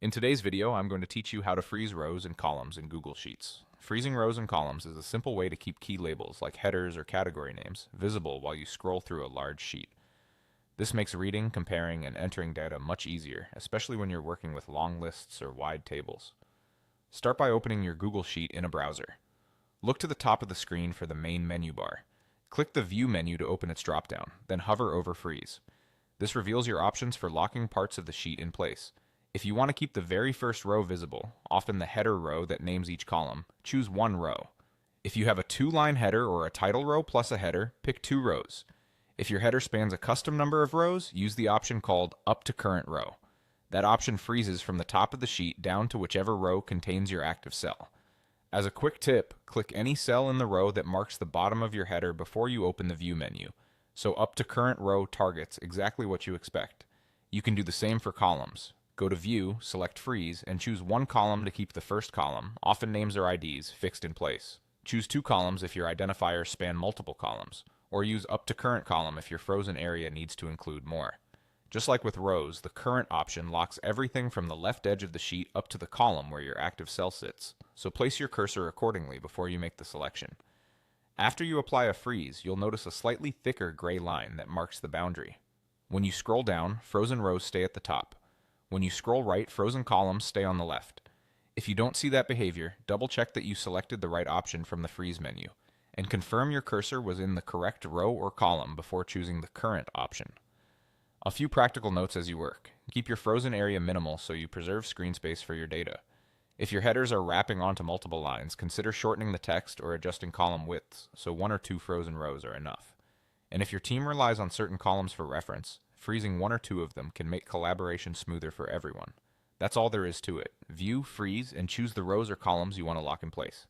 In today's video, I'm going to teach you how to freeze rows and columns in Google Sheets. Freezing rows and columns is a simple way to keep key labels like headers or category names visible while you scroll through a large sheet. This makes reading, comparing, and entering data much easier, especially when you're working with long lists or wide tables. Start by opening your Google Sheet in a browser. Look to the top of the screen for the main menu bar. Click the View menu to open its dropdown, then hover over Freeze. This reveals your options for locking parts of the sheet in place. If you want to keep the very first row visible, often the header row that names each column, choose one row. If you have a two-line header or a title row plus a header, pick two rows. If your header spans a custom number of rows, use the option called Up to Current Row. That option freezes from the top of the sheet down to whichever row contains your active cell. As a quick tip, click any cell in the row that marks the bottom of your header before you open the View menu. So Up to Current Row targets exactly what you expect. You can do the same for columns. Go to View, select Freeze, and choose one column to keep the first column, often names or IDs, fixed in place. Choose two columns if your identifiers span multiple columns, or use Up to Current Column if your frozen area needs to include more. Just like with rows, the Current option locks everything from the left edge of the sheet up to the column where your active cell sits, so place your cursor accordingly before you make the selection. After you apply a freeze, you'll notice a slightly thicker gray line that marks the boundary. When you scroll down, frozen rows stay at the top. When you scroll right, frozen columns stay on the left. If you don't see that behavior, double-check that you selected the right option from the freeze menu, and confirm your cursor was in the correct row or column before choosing the current option. A few practical notes as you work. Keep your frozen area minimal so you preserve screen space for your data. If your headers are wrapping onto multiple lines, consider shortening the text or adjusting column widths so one or two frozen rows are enough. And if your team relies on certain columns for reference, freezing one or two of them can make collaboration smoother for everyone. That's all there is to it. View, freeze, and choose the rows or columns you want to lock in place.